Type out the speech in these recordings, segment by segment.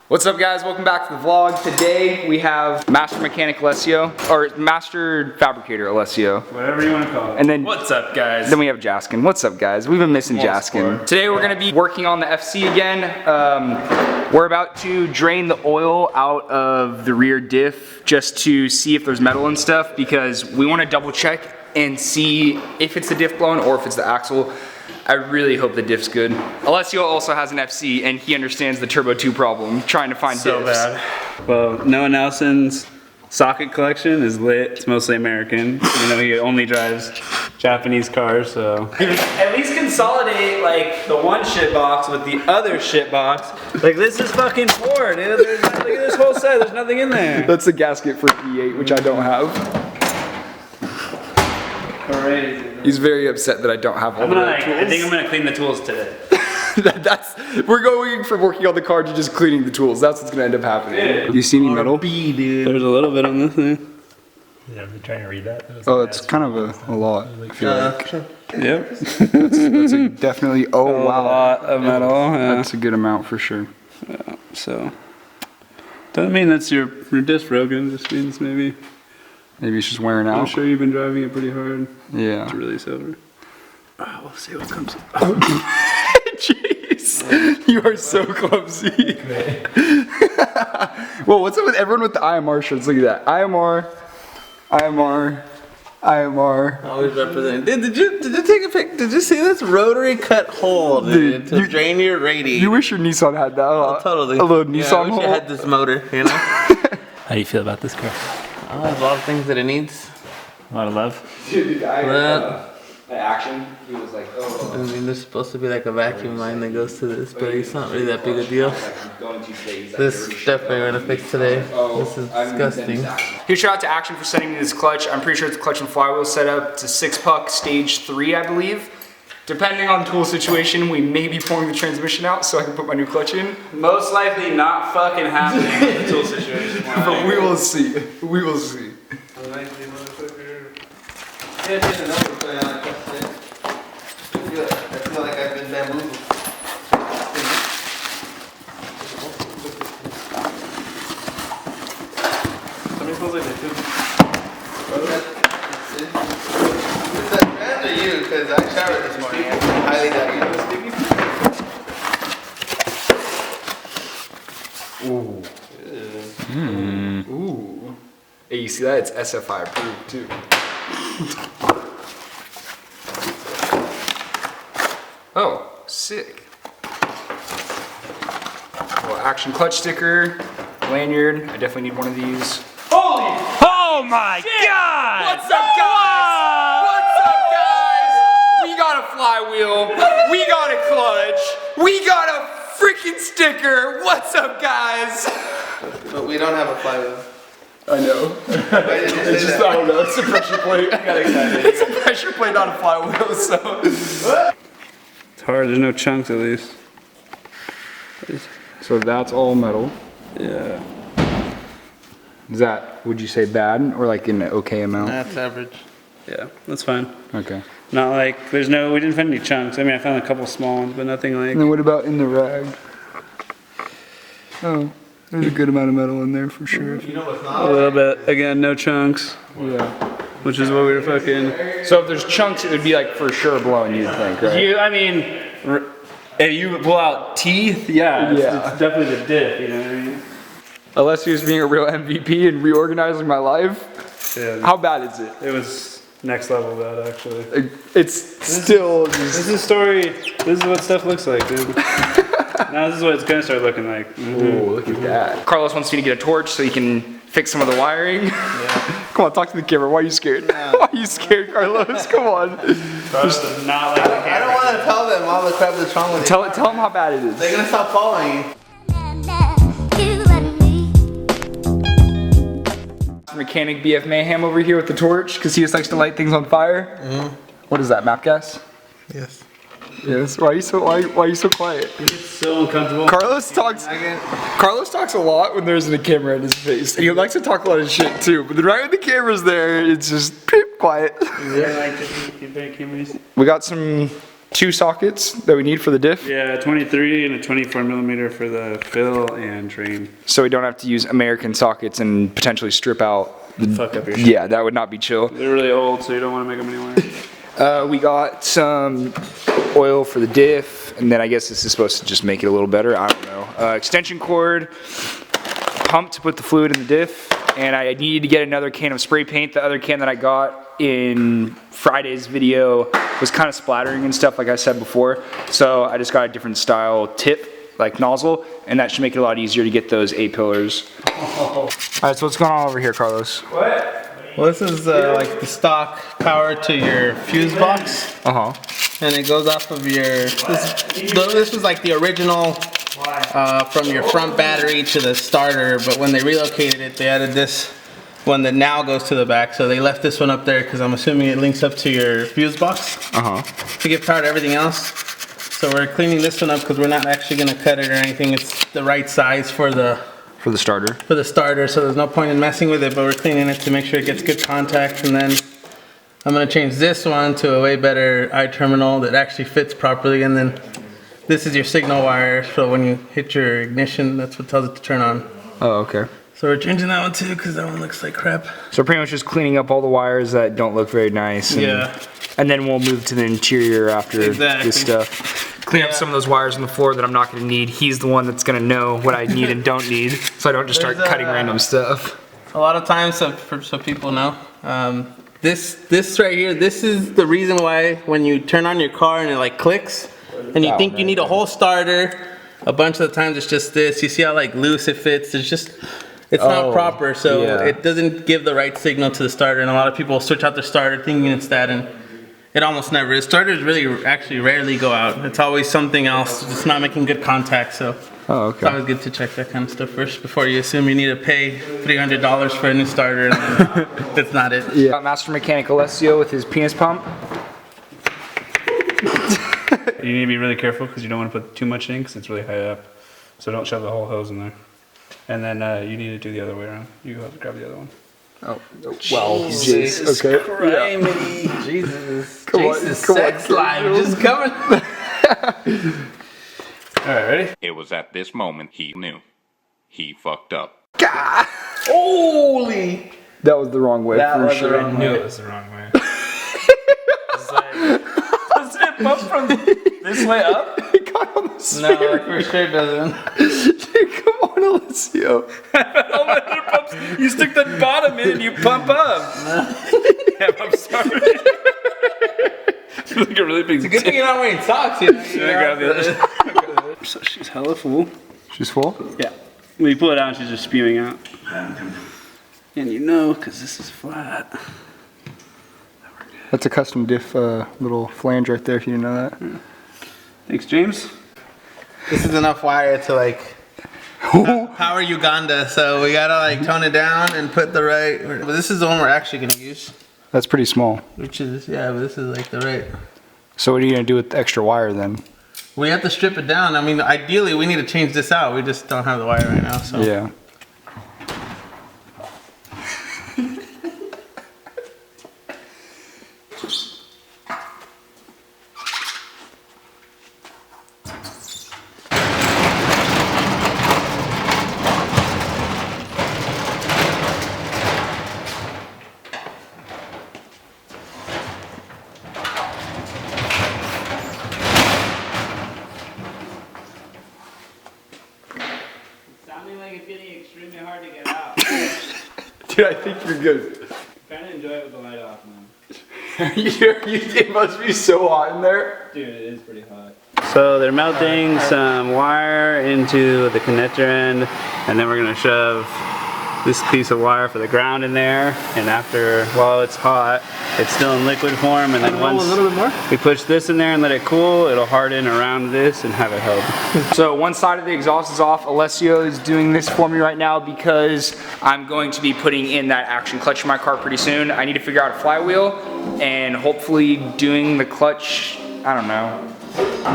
What's up guys, welcome back to the vlog. Today we have Master Mechanic Alessio, or Master Fabricator Alessio. Whatever you want to call it. And then, what's up guys? Then we have Jaskin. What's up guys? We've been missing Jaskin. Today we're gonna be working on the FC again. We're about to drain the oil out of the rear diff just to see if there's metal and stuff, because we wanna double check and see if it's the diff blowing or if it's the axle. I really hope the diff's good. Alessio also has an FC and he understands the Turbo 2 problem, trying to find so diffs. Bad. Well, Noah Nelson's socket collection is lit. It's mostly American. You know, he only drives Japanese cars, so. At least consolidate like the one shit box with the other shit box. Like this is fucking poor, dude. Look at this whole set, there's nothing in there. That's the gasket for V8, which I don't have. Crazy. He's very upset that I don't have all the right tools. I think I'm gonna clean the tools today. We're going from working on the car to just cleaning the tools. That's what's gonna end up happening. Yeah. You see any metal? Dude. There's a little bit on this thing. Yeah, I'm trying to read that. Oh, it's kind of a lot. I feel like. Yep. That's definitely. Oh wow. A lot of metal. Yeah. That's a good amount for sure. Yeah, so doesn't mean that's your disc broken. Just means maybe it's just wearing out. I'm sure you've been driving it pretty hard. Yeah. To release over. We'll see what comes. Jeez, you are so clumsy. Well, what's up with everyone with the IMR shirts? Look at that. IMR. Always representing. Dude, did you take a pic? Did you see this rotary cut hole, dude, to drain your radiator? You wish your Nissan had that. Oh, totally. A little Nissan I wish hole. it had this motor, you know? How do you feel about this car? Oh, there's a lot of things that it needs. A lot of love? Dude, the guy But, at Action, he was like, oh. I mean, there's supposed to be like a vacuum line that goes to this, but it's not really that big a deal. This definitely we're gonna fix today. This is disgusting. Huge shout out to Action for sending me this clutch. I'm pretty sure it's a clutch and flywheel setup. It's a 6-puck stage 3, I believe. Depending on tool situation, we may be pulling the transmission out so I can put my new clutch in. Most likely not fucking happening with the tool situation. But we will see. We will see. I feel like I've been bamboozled. Somebody smells like they too. Is that brand or you? Because I showered this morning. I highly doubt you. Ooh. Ooh. Hey, you see that? It's SFI approved too. Oh, sick. Well, Action clutch sticker, lanyard. I definitely need one of these. Holy! Oh my god! What's up, guys? What's up, guys? We got a flywheel. We got a clutch. We got a freaking sticker. What's up, guys? But we don't have a flywheel. I know. It's just, I don't know, it's a pressure plate. I got excited. It's a pressure plate, not a flywheel, so. It's hard, there's no chunks at least. So that's all metal. Yeah. Is that, would you say bad, or like in an okay amount? That's average. Yeah, that's fine. Okay. Not like, we didn't find any chunks. I mean, I found a couple small ones, but nothing like. And then what about in the rag? Oh, there's a good amount of metal in there for sure. You know what's A not? little bit. Again, no chunks. Yeah. Which is what we were fucking. So if there's chunks, it would be like for sure blowing, you'd think, right? I mean, if you blow out teeth, yeah, Yeah. it's definitely the diff, you know what I mean? Alessio's being a real MVP and reorganizing my life. Yeah. How bad is it? It was next level bad, actually. It's still just. This is a story. This is what stuff looks like, dude. Now this is what it's gonna start looking like. Ooh, look at that. Carlos wants me to get a torch so he can fix some of the wiring. Yeah. Come on, talk to the camera. Why are you scared? Why are you scared, Carlos? Come on. Carlos does not like the I don't want to tell them all the crap that's wrong with it. Tell them how bad it is. They're gonna stop following you. Mechanic BF Mayhem over here with the torch because he just likes to light things on fire. What is that, map gas? Yes. Yes. Why are you so quiet? It's so uncomfortable. Carlos talks a lot when there's a camera in his face. And he likes to talk a lot of shit too, but then right when the camera's there, it's just quiet. Yeah, like keep cameras. We got some 2 sockets that we need for the diff. Yeah, 23 and a 24 millimeter for the fill and drain. So we don't have to use American sockets and potentially strip out. Fuck up your shit. Yeah, that would not be chill. They're really old, so you don't want to make them anymore. We got some oil for the diff, and then I guess this is supposed to just make it a little better. I don't know. Extension cord, pump to put the fluid in the diff, and I needed to get another can of spray paint. The other can that I got in Friday's video was kind of splattering and stuff, like I said before. So I just got a different style tip, like nozzle, and that should make it a lot easier to get those A-pillars. All right, so what's going on over here, Carlos? What? Well, this is like the stock power to your fuse box. And it goes off of your, this was like the original from your front battery to the starter, but when they relocated it, they added this one that now goes to the back. So they left this one up there because I'm assuming it links up to your fuse box to give power to everything else. So we're cleaning this one up because we're not actually going to cut it or anything. It's the right size for the starter. For the starter, so there's no point in messing with it, but we're cleaning it to make sure it gets good contact. And then I'm gonna change this one to a way better eye terminal that actually fits properly. And then this is your signal wire, so when you hit your ignition, that's what tells it to turn on. Oh, okay. So we're changing that one too, because that one looks like crap. So pretty much just cleaning up all the wires that don't look very nice. And, Yeah. And then we'll move to the interior after Exactly. this stuff. Clean up some of those wires on the floor that I'm not gonna need. He's the one that's gonna know what I need and don't need, so I don't just start cutting random stuff. A lot of times, so people know, this right here, this is the reason why when you turn on your car and it like clicks, and you think you need a whole starter, a bunch of the times it's just this. You see how like loose it fits? It's not proper, so it doesn't give the right signal to the starter, and a lot of people switch out their starter thinking it's that, and it almost never is. Starters really actually rarely go out. It's always something else. It's not making good contact, so it's always good to check that kind of stuff first before you assume you need to pay $300 for a new starter, and then that's not it. Yeah. Got Master Mechanic Alessio with his penis pump. You need to be really careful because you don't want to put too much in because it's really high up. So don't shove the whole hose in there. And then you need to do the other way around. You have to grab the other one. Oh, well, Jesus. Okay. Criminy. Jesus. Come on, Jesus, come on, sex life just coming. Alright, ready? It was at this moment he knew. He fucked up. God. Holy. That was the wrong way for sure. I knew it was the wrong way. Doesn't it bump from this way up? It got on the No, sphere. for sure doesn't. Dude, come on, Alessio. All my other pumps, you stick the bottom in and you pump up. Yeah, I'm sorry. It's like a really big It's a good thing you're not wearing socks, you know? grab the other. So she's hella full. She's full? Yeah. When you pull it out, she's just spewing out. And you know, because this is flat. That's a custom diff little flange right there, if you didn't know that. Thanks, James. This is enough wire to like power Uganda, so we gotta like tone it down and put the right. But this is the one we're actually gonna use, That's pretty small. which is but this is like the right. So what are you gonna do with the extra wire then? We have to strip it down. I mean, ideally we need to change this out. We just don't have the wire right now, so. Yeah. Sounding like it's getting extremely hard to get out. Dude, I think you're good. Kind of enjoy it with the light off, man. It must be so hot in there. Dude, it is pretty hot. So they're melting some wire into the connector end, and then we're gonna shove this piece of wire for the ground in there. And after, while it's hot, it's still in liquid form. And then once we push this in there and let it cool, it'll harden around this and have it held. So one side of the exhaust is off. Alessio is doing this for me right now because I'm going to be putting in that action clutch in my car pretty soon. I need to figure out a flywheel and hopefully doing the clutch, I don't know,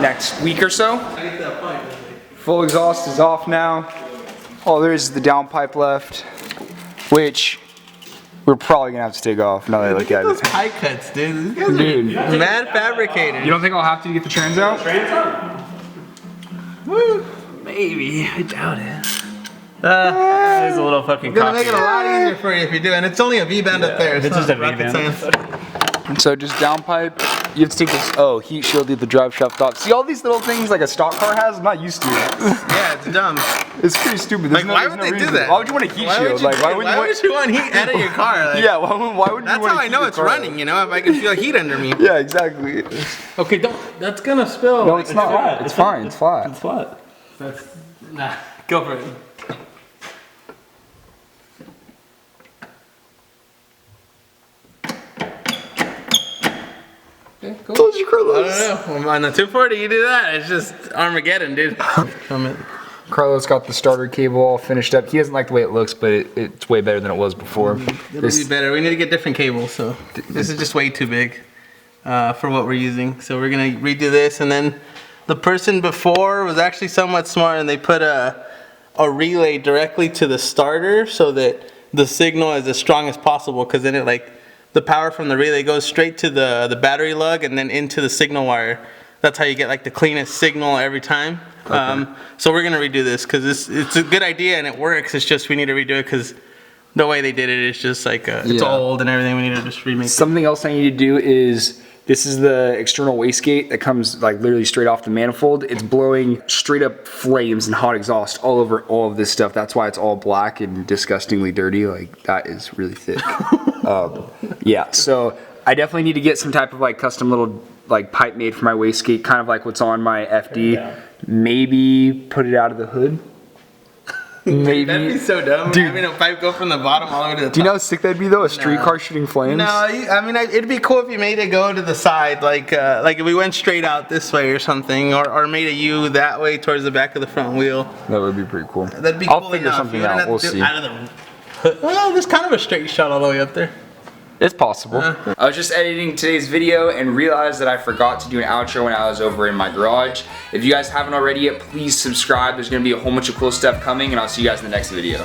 next week or so. Full exhaust is off now. All there is the downpipe left, which We're probably gonna have to take off now that I look at Those it. pie cuts, dude. These guys Dude. are mad fabricators. You don't think I'll have to get the trans out? Woo. Maybe. I doubt it. There's a little fucking It's gonna make it a cocky. lot easier for you if you do, and it's only a V-band up there. It's It's just not a rocket V-band. science. So just downpipe. You have to take this. Oh, heat shield at the drive shaft off. See all these little things like a stock car has? I'm not used to it. Yeah, it's dumb. It's pretty stupid. There's Like, why there's would they do reason. that? Why would you want a heat shield? Like, why would you want heat out of your car? Like, Yeah, why would you that's want how I know it's running, you know, if I can feel heat under me. Yeah, exactly. Okay, don't. That's gonna spill. No, it's not. It's fine. It's flat. It's flat. That's, nah, go for it. Okay, cool. Told you, I Carlos. don't know. Well, on the 240, you do that. It's just Armageddon, dude. Carlos got the starter cable all finished up. He doesn't like the way it looks, but it's way better than it was before. It'll be better. We need to get different cables, so this is just way too big for what we're using. So we're gonna redo this, and then the person before was actually somewhat smart, and they put a relay directly to the starter so that the signal is as strong as possible, because then it the power from the relay goes straight to the battery lug and then into the signal wire. That's how you get like the cleanest signal every time. Okay. So we're gonna redo this because it's a good idea and it works. It's just we need to redo it because the way they did it is just like it's old and everything. We need to just remake it. Something else I need to do is, this is the external wastegate that comes like literally straight off the manifold. It's blowing straight up flames and hot exhaust all over all of this stuff. That's why it's all black and disgustingly dirty. Like, that is really thick. Yeah, so I definitely need to get some type of like custom little like pipe made for my wastegate, kind of like what's on my FD. Maybe put it out of the hood. Maybe. That'd be so dumb. Dude. Having a pipe go from the bottom all the way to the top. Do you know how sick that'd be though? A street car shooting flames? No, I mean it'd be cool if you made it go to the side, like if we went straight out this way or something, or made a U that way towards the back of the front wheel. That would be pretty cool. That'd be I'll cool figure enough. something You wouldn't out. have We'll to do see. out of the hood. Well, there's kind of a straight shot all the way up there. It's possible. I was just editing today's video and realized that I forgot to do an outro when I was over in my garage. If you guys haven't already yet, please subscribe. There's gonna be a whole bunch of cool stuff coming, and I'll see you guys in the next video.